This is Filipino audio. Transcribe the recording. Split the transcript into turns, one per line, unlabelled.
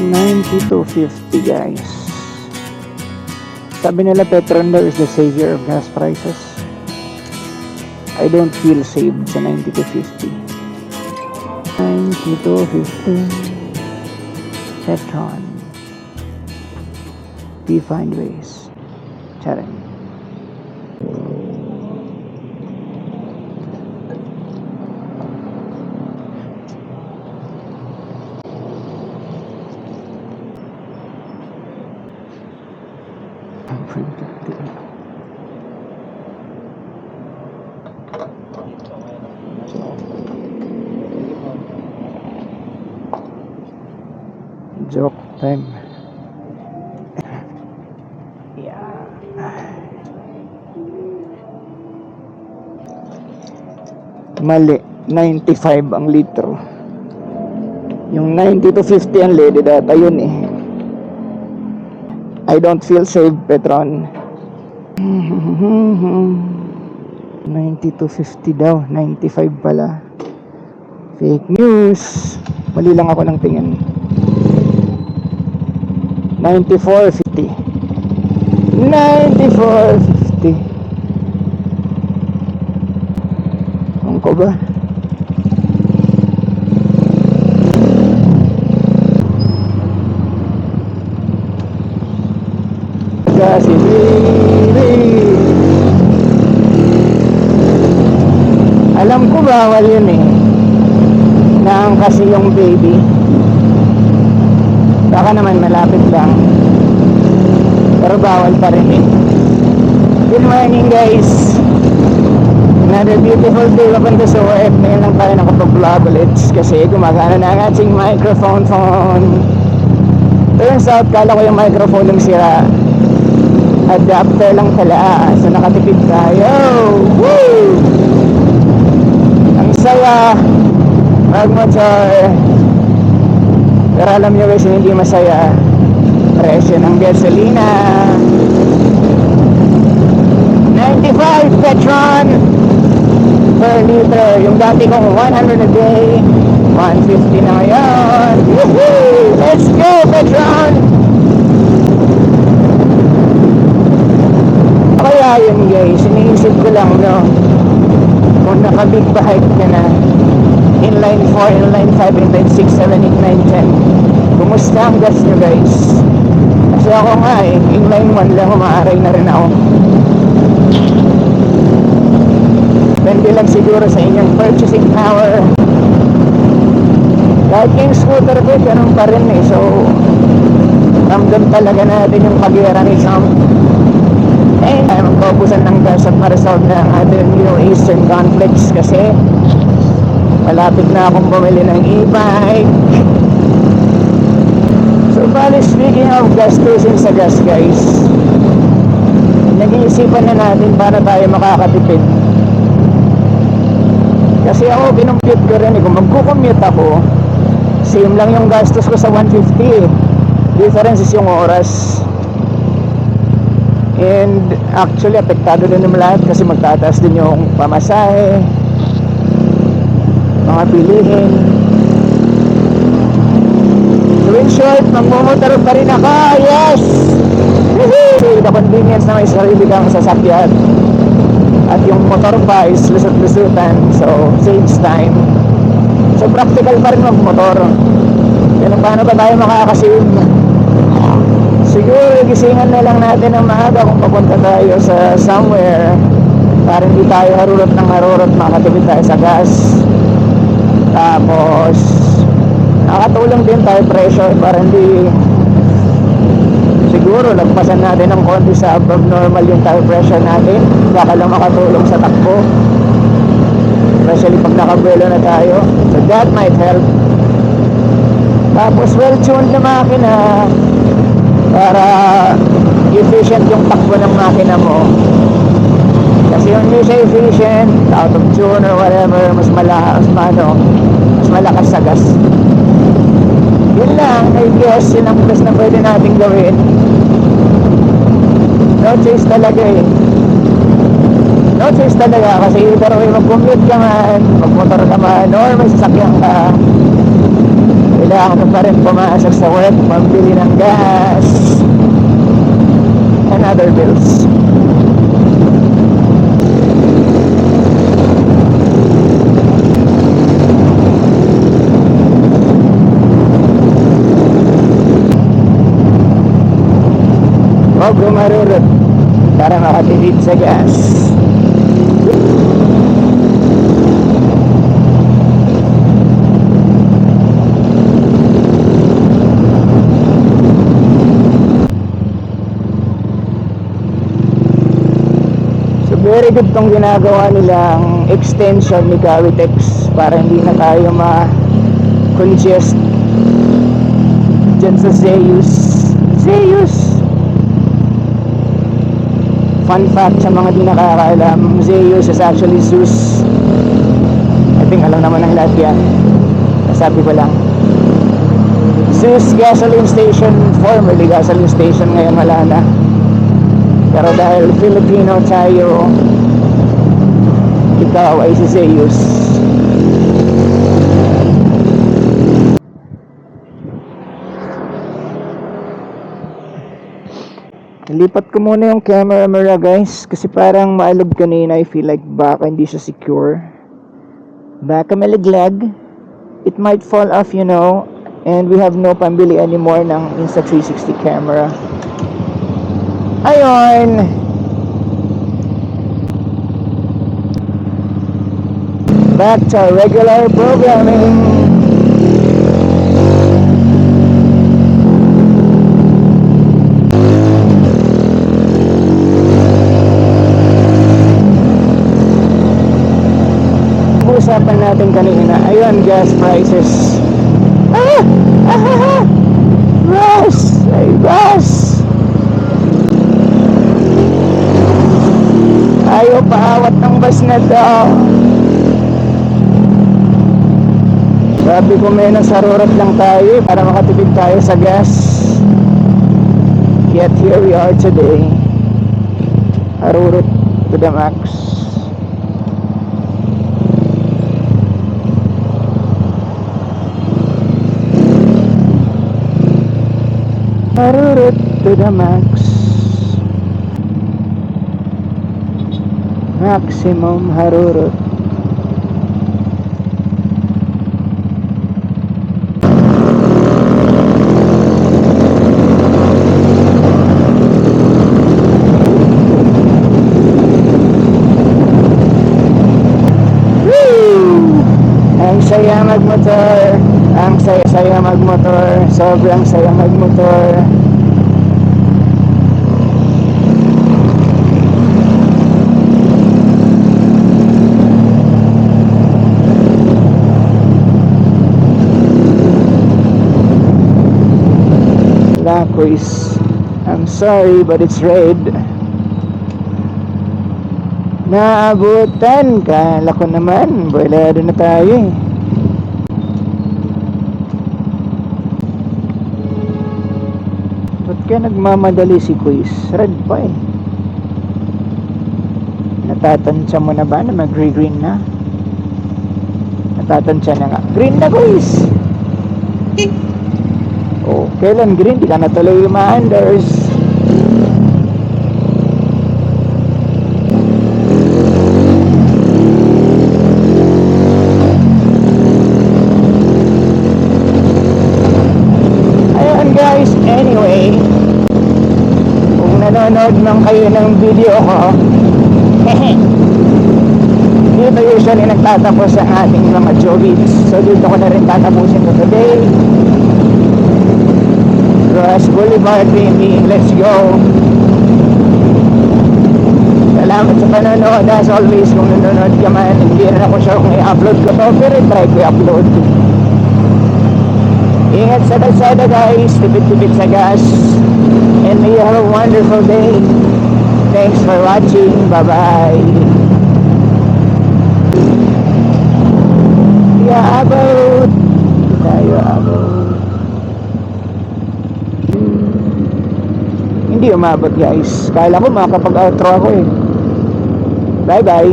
92.50 guys. Sabi nila Petron daw is the savior of gas prices. I don't feel saved sa 92.50. 92.50 Petron. We find ways. Charing. Joke time. Yeah. Mali, 95 ang litro. Yung 90 to 50 ang lady data yun eh. I don't feel safe, Petron. 90 to 50 daw, 95 pala. Fake news. Mali lang ako ng tingin. 94.50. 94.50. Ang ko ba? Kasi alam ko bawal yun eh. Nang kasi yung baby. Baka naman malapit lang, pero bawal pa rin eh. Good morning guys. Another beautiful day up on the SOF. Ngayon lang tayo nakapag-vlog ulit kasi gumagana na ang ating microphone phone. Turns out kala ko yung microphone yung sira. Adapter lang pala. So nakatipid tayo. Woo! Ang saya mag-motor. Pero alam nyo guys, hindi masaya. Presyo ng gasolina 95 Petron per liter. Yung dati kong 100 a day, 150 na ngayon. Woohoo! Let's go Petron! Kaya yun guys, iniisip ko lang no, kung naka-big bike ka na, inline 4, inline 5, inline 6, 7, 8, 9, 10, kumusta ang gas nyo guys? Kasi ako nga eh, inline 1 lang, umaaray na rin ako. Depende lang siguro sa inyong purchasing power. Kahit yung scooter ko, ganun pa rin eh. So ramdam talaga natin yung pagyera ni Trump. Eh, tayo magpaubusan ng gas at ma-resolve na ang ating Middle Eastern conflicts kasi malapit na akong bumili ng e-bike. So bali, speaking of gastusin sa gas guys, nag-iisipan na natin para tayo makakatipid. Kasi ako, kinumpute ko rin eh, kung magkukommute ako, same lang yung gastos ko sa 150 eh. Difference is yung oras. And actually, apektado din naman lahat kasi magtataas din yung pamasahe, mga bilihin. So in short, magmumotor pa rin ako. Yes! Woohoo! The convenience na may sarili kang sasakyan at yung motor pa is lusot-lusutan, so saves time. So practical pa rin magmotor. Kaya paano pa tayo makakasave? Siguro gisingan na lang natin ng maaga kung papunta tayo sa somewhere para hindi tayo harurot ng harurot, makatipid tayo sa gas. Tapos nakatulong din tayo pressure para hindi, siguro lagpasan natin ng konti sa above normal yung tire pressure natin. Baka lang makatulong sa takbo, especially pag nakabuelo na tayo. So that might help. Tapos well tuned na makina para efficient yung takbo ng makina mo. Kasi yung hindi siya efficient, out of tune or whatever, mas malakas sa gas. Yun lang, I guess yun ang best na pwede natin gawin. No choice talaga eh. No choice talaga kasi either way mag-commute ka man, magmotor ka man, or may sasakyan ka, kailangan ko pa rin pumasok sa work, pambili ng gas and other bills. Huwag gumarurot para makatipid sa gas. So very good tong ginagawa nilang extension ni Cavitex para hindi na tayo ma-congest dyan sa Zeus. Fun fact sa mga di nakakaalam, Zeus is actually Zeus. I think alam naman ng lahat yan. Nasabi ko lang. Zeus gasoline station, formerly gasoline station, ngayon wala na. Pero dahil Filipino tayo, ikaw ay si Zeus. Lipat ko muna yung camera guys, kasi parang maalog kanina. I feel like baka hindi siya secure, baka malaglag, it might fall off, you know. And we have no pambili anymore ng Insta360 camera. Ayun, back to regular programming. Usapan natin kanina, ayun, gas prices. Gas! Ay, gas! Ayaw paawat ng bus na daw. Sabi ko may nasarurat lang tayo para makatipid tayo sa gas. Yet here we are today, harurot to the max. Harurot to the max. Maximum harurot. Ang saya magmotor. Ang saya magmotor. Sobrang saya magmotor. Lakois, I'm sorry but it's red. Naabutan ka. Lako naman, boilado na tayo eh. Ba't kaya nagmamadali si Quiz? Red pa eh. Natatansya mo na ba na mag-green na? Natatansya na nga. Green na, Quiz! Oh, kailan green? Di ka natuloy ma-unders. Guys, anyway, kung nanonood lang kayo ng video ko, dito usually nagtatapos ang ating mga jobits. So dito ko na rin tatapusin ko today. Ross Boulevard Dreaming, let's go. Salamat sa panonood. As always, kung nanonood ka man, hindi na ako sure kung i-upload ko to, pero try ko i-upload. Ingat sa kalsada guys, tipid-tipid sa gas, and may you have a wonderful day. Thanks for watching, bye bye. Yeah, about tayo about hindi umabot guys. Kala ko makapag-outro ako eh. Bye bye.